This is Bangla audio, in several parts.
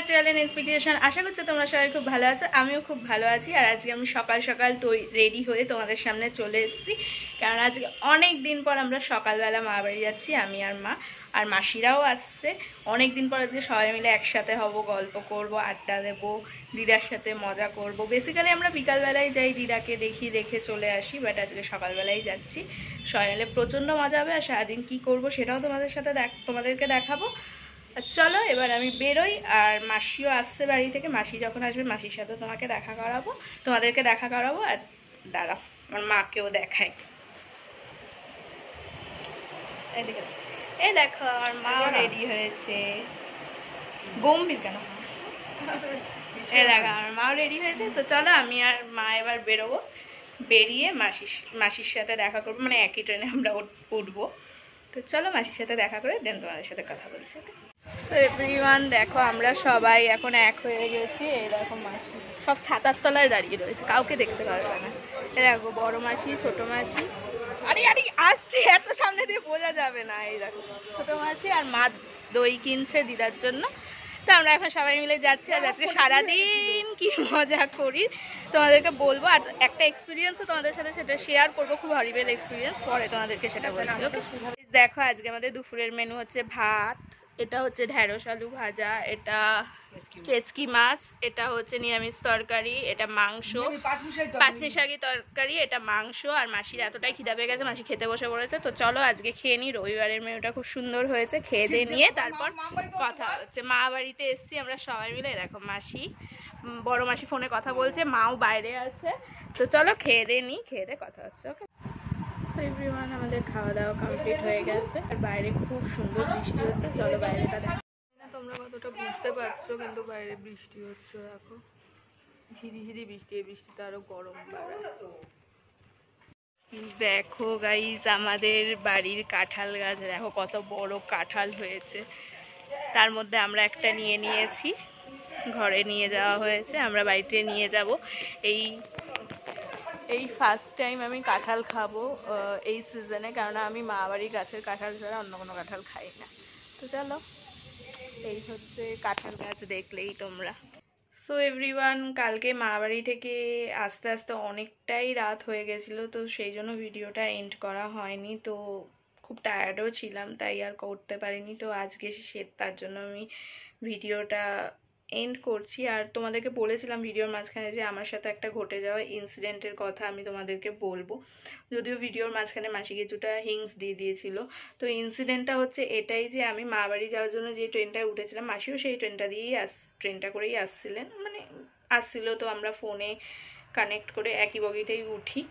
Channel inspiration. আশা করছি তোমরা সবাই খুব ভালো আছো, আমিও খুব ভালো আছি। আর আজকে আমি সকাল সকাল রেডি হয়ে তোমাদের সামনে চলে এসেছি, কারণ আজকে অনেক দিন পর আমরা সকালবেলা মা বাড়ি যাচ্ছি। আমি আর মা, আর মাসিরাও আসছে। অনেক দিন পর আজকে সবাই মিলে একসাথে হব, গল্প করব, আড্ডা দেবো, দিদার সাথে মজা করব। বেসিক্যালি আমরা বিকালবেলায় যাই, দিদাকে দেখে চলে আসি, বাট আজকে সকালবেলায় যাচ্ছি। সবাই মিলে প্রচণ্ড মজা হবে। আর সারাদিন কী করবো সেটাও তোমাদেরকে দেখাবো। চলো এবার আমি বেরোই। আর মাসিও আসছে বাড়ি থেকে, মাসি যখন আসবে মাসির সাথে তোমাদেরকে দেখা করাবো। আর দাঁড়াও, আমার মাকেও দেখাই। এই দেখো আমার মাও রেডি হয়েছে। গম্ভীর কেন? এই দেখো আমার মাও রেডি হয়েছে। তো চলো আমি আর মা এবার বেরোবো, বেরিয়ে মাসির সাথে দেখা করবো, মানে একই ট্রেনে আমরা উঠবো। তো চলো মাসির সাথে দেখা করে দেন তোমাদের সাথে কথা বলছি। তো এভরিওয়ান দেখো, আমরা সবাই এখন এক হয়ে গেছি। এইরকম মাসি সব ছাতার তলায় দাঁড়িয়ে রয়েছে, কাউকে দেখতে পারবে না। এই দেখো বড় মাসি, ছোট মাসি। আরে আসছে, এত সামনে দিয়ে বোঝা যাবে না। এই দেখো ছোট মাসি আর মা দই কিনছে দিদার জন্য। তো আমরা এখন সবাই মিলে যাচ্ছি। আর আজকে সারাদিন কি মজা করি তোমাদেরকে বলবো। আর একটা এক্সপিরিয়েন্সও তোমাদের সাথে সেটা শেয়ার করবো, খুব হরিবেল এক্সপিরিয়েন্স, পরে তোমাদেরকে সেটা বলছি। ওকে দেখো আজকে আমাদের দুপুরের মেনু হচ্ছে ভাত, এটা হচ্ছে ঢেঁড়স আলু ভাজা, এটা কেচকি মাছ, এটা হচ্ছে নিরামিষ তরকারি, এটা মাংস, পাঁচমিশালি তরকারি, এটা মাংস। আর মাসির এতটাই খিদা পেয়ে গেছে, মাসি খেতে বসে পড়েছে। তো চলো আজকে খেয়ে নিই। রবিবারের মেনুটা খুব সুন্দর হয়েছে, খেয়ে দিয়ে নিয়ে তারপর কথা হচ্ছে। মা বাড়িতে এসছি আমরা সবাই মিলে। দেখো মাসি, বড় মাসি ফোনে কথা বলছে, মাও বাইরে আছে। তো চলো খেয়ে দিয়ে নিই, খেয়ে দিয়ে কথা হচ্ছে। ওকে এভরিওয়ান, আমাদের খাওয়া দাওয়া কমপ্লিট হয়ে গেছে। আর বাইরে খুব সুন্দর বৃষ্টি হচ্ছে। চলো বাইরেটা দেখো না, তোমরা কতটা বুঝতে পারছো, কিন্তু বাইরে বৃষ্টি হচ্ছে। দেখো ঝিরিঝিরি বৃষ্টি, এই বৃষ্টিতে আরো গরম বাড়ায়। দেখো গাইজ, আমাদের বাড়ির কাঁঠাল গাছ দেখো কত বড় কাঁঠাল হয়েছে। তার মধ্যে আমরা একটা নিয়ে নিয়েছি, ঘরে নিয়ে যাওয়া হয়েছে, আমরা বাড়িতে নিয়ে যাব। এই ফার্স্ট টাইম আমি কাঁঠাল খাবো এই সিজনে, কারণ আমি মা বাড়ির গাছের কাঁঠাল ছাড়া অন্য কোনো কাঁঠাল খাই না। তো চলো, এই হচ্ছে কাঁঠাল গাছ, দেখলেই তোমরা। সো এভরিওয়ান, কালকে মা বাড়ি থেকে আস্তে আস্তে অনেকটাই রাত হয়ে গেছিলো, তো সেই জন্য ভিডিওটা এন্ড করা হয়নি। তো খুব টায়ার্ডও ছিলাম, তাই আর করতে পারিনি। তো আজকে তার জন্য আমি ভিডিওটা এন্ড করছি। আর তোমাদেরকে বলেছিলাম ভিডিওর মাঝখানে যে আমার সাথে একটা ঘটে যাওয়া ইনসিডেন্টের কথা আমি তোমাদেরকে বলবো, যদিও ভিডিওর মাঝখানে মাসি কিছুটা হিংস দিয়ে দিয়েছিল। তো ইনসিডেন্টটা হচ্ছে এটাই যে আমি মা বাড়ি যাওয়ার জন্য যে ট্রেনটায় উঠেছিলাম, মাসিও সেই ট্রেনটা করেই আসছিল। তো আমরা ফোনে কানেক্ট করে একই বগিতেই উঠি।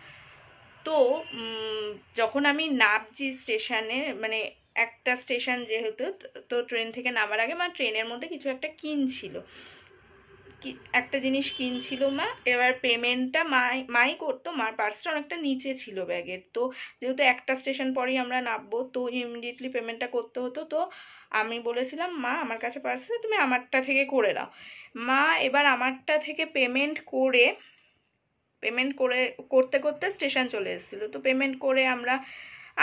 তো যখন আমি নামছি স্টেশনে, মানে একটা স্টেশন যেহেতু, তো ট্রেন থেকে নামার আগে মা ট্রেনের মধ্যে কিছু একটা একটা জিনিস কিনছিল মা। এবার পেমেন্টটা মাই করতো, মার পার্সটা অনেকটা নিচে ছিল ব্যাগের। তো যেহেতু একটা স্টেশন পরেই আমরা নামবো, তো ইমিডিয়েটলি পেমেন্টটা করতে হতো। তো আমি বলেছিলাম মা আমার কাছে পার্স আছে, তুমি আমারটা থেকে করে নাও। মা এবার আমারটা থেকে পেমেন্ট করতে করতে স্টেশন চলে এসেছিলো। তো পেমেন্ট করে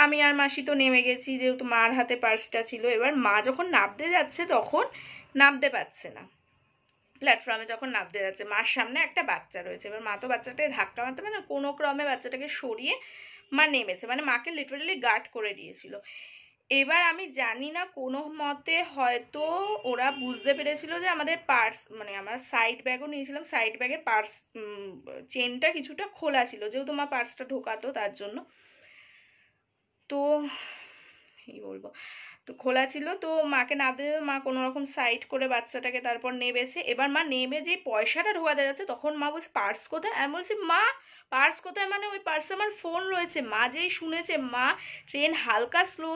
আমি আর মাসি তো নেমে গেছি, যেহেতু মার হাতে পার্সটা ছিল। এবার মা যখন নামতে যাচ্ছে তখন নামতে পারছে না, প্ল্যাটফর্মে যখন নামতে যাচ্ছে, মার সামনে একটা বাচ্চা রয়েছে। এবার মা তো বাচ্চাটাকে ধাক্কা মারতে পারে না, কোনো ক্রমে বাচ্চাটাকে সরিয়ে মা নেমেছে, মানে মাকে লিটারালি গার্ড করে দিয়েছিল। এবার আমি জানি না কোনো মতে হয়তো ওরা বুঝতে পেরেছিল যে আমাদের পার্স, মানে আমার সাইড ব্যাগও নিয়েছিলাম, সাইড ব্যাগের পার্স চেনটা কিছুটা খোলা ছিল, যেহেতু মা পার্সটা ঢোকাতো তার জন্য। তো এই বলবো, তো খোলা ছিল। তো মাকে নামতে মা কোনো রকম সাইড করে বাচ্চাটাকে তারপর নেমেছে। এবার মা নেমে যে পয়সাটা ঢোকাতে যাচ্ছে, তখন মা বলছে পার্স কোথায়। আমি বলছি মা পার্স কোথায়, মানে ওই পার্সে আমার ফোন রয়েছে। মা যেই শুনেছে, মা ট্রেন হালকা স্লো,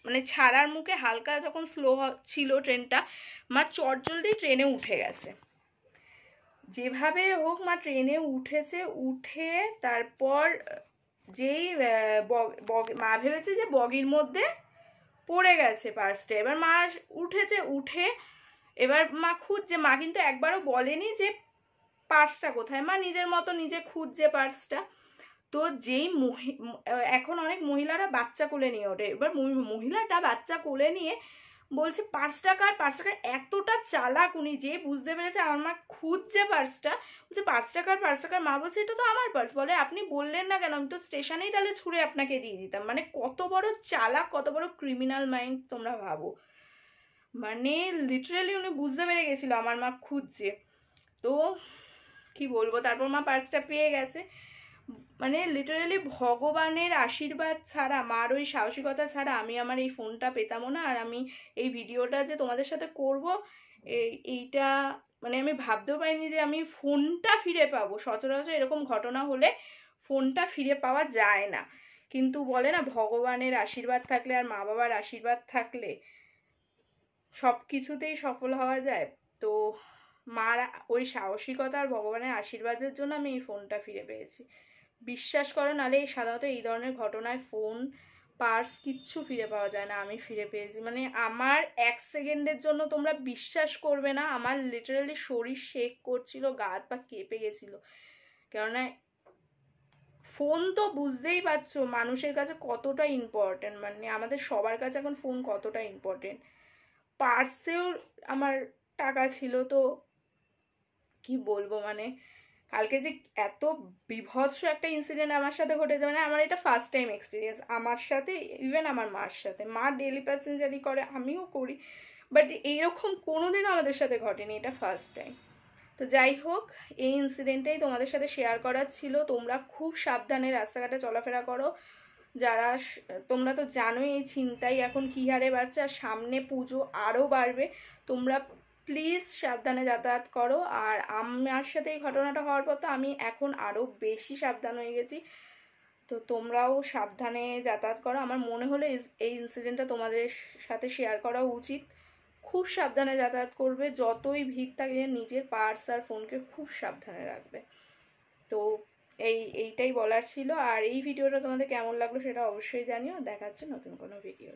মানে ছাড়ার মুখে হালকা যখন স্লো ছিল ট্রেনটা, মা চটজলদি ট্রেনে উঠে গেছে। যেভাবে হোক মা ট্রেনে উঠেছে, উঠে তারপর যেই মা ভেবেছে যে বগির মধ্যে পড়ে গেছে পার্সটা। এবার মা উঠেছে, উঠে এবার মা খুঁজছে। মা কিন্তু একবারও বলেনি যে পার্সটা কোথায়, মা নিজের মতো নিজে খুঁজছে পার্সটা। তো যেই এখন অনেক মহিলারা বাচ্চা কোলে নিয়ে ওঠে, এবার মহিলাটা বাচ্চা কোলে নিয়ে বলছে 5 টাকার এতটা চালাক উনি, যে বুঝতে পেরেছে আমার মা খুঁজছে পার্সটা, বলছে 5 টাকার। মা বলছে এটা তো আমার পার্স। বলে আপনি বললেন না কেন, আমি তো স্টেশনেই তাহলে ছুঁড়ে আপনাকে দিয়ে দিতাম। মানে কত বড় চালাক, কত বড় ক্রিমিনাল মাইন্ড তোমরা ভাবো। মানে লিটারালি উনি বুঝতে পেরে গেছিল আমার মা খুঁজছে। তো কি বলবো, তারপর মা পার্সটা পেয়ে গেছে। মানে লিটারালি ভগবানের আশীর্বাদ ছাড়া, মার ওই সাহসিকতা ছাড়া আমি আমার এই ফোনটা পেতামও না। আর আমি এই ভিডিওটা যে তোমাদের সাথে করব, এইটা মানে আমি ভাবতেও পারিনি যে আমি ফোনটা ফিরে পাবো। সচরাচর এরকম ঘটনা হলে ফোনটা ফিরে পাওয়া যায় না, কিন্তু বলে না ভগবানের আশীর্বাদ থাকলে আর মা বাবার আশীর্বাদ থাকলে সব কিছুতেই সফল হওয়া যায়। তো মার ওই সাহসিকতা আর ভগবানের আশীর্বাদের জন্য আমি এই ফোনটা ফিরে পেয়েছি। বিশ্বাস করো, নাহলে সাধারণত এই ধরনের ঘটনায় ফোন, পার্স কিচ্ছু ফিরে পাওয়া যায় না। আমি ফিরে পেয়েছি। মানে আমার 1 সেকেন্ডের জন্য তোমরা বিশ্বাস করবে না, আমার লিটারালি শরীর শেক করছিল, গা হাত পা কেঁপে গেছিল। কেননা ফোন তো বুঝতেই পারছো মানুষের কাছে কতটা ইম্পর্টেন্ট, মানে আমাদের সবার কাছে এখন ফোন কতটা ইম্পর্টেন্ট। পার্সেও আমার টাকা ছিল। তো কি বলবো, মানে কালকে যে এত বিভৎস একটা ইনসিডেন্ট আমার সাথে ঘটেছে, মানে আমার এটা ফার্স্ট টাইম এক্সপিরিয়েন্স আমার সাথে, ইভেন আমার মার সাথে। মা ডেলি প্যাসেঞ্জারি করে, আমিও করি, বাট এইরকম কোনোদিনও আমাদের সাথে ঘটেনি, এটা ফার্স্ট টাইম। তো যাই হোক, এই ইনসিডেন্টটাই তোমাদের সাথে শেয়ার করার ছিল। তোমরা খুব সাবধানে রাস্তাঘাটে চলাফেরা করো। যারা তোমরা তো জানোই এই ছিনতাই এখন কি হারে বাড়ছে, আর সামনে পুজো আরও বাড়বে। তোমরা প্লিজ সাবধানে যাতায়াত করো। আর আমার সাথে এই ঘটনাটা হওয়ার পর তো আমি এখন আরও বেশি সাবধান হয়ে গেছি। তো তোমরাও সাবধানে যাতায়াত করো। আমার মনে হলো এই ইনসিডেন্টটা তোমাদের সাথে শেয়ার করা উচিত। খুব সাবধানে যাতায়াত করবে, যতই ভিড় থাকে নিজের পার্স আর ফোনকে খুব সাবধানে রাখবে। তো এইটাই বলার ছিল। আর এই ভিডিওটা তোমাদের কেমন লাগলো সেটা অবশ্যই জানিও। দেখা হচ্ছে নতুন কোনো ভিডিও।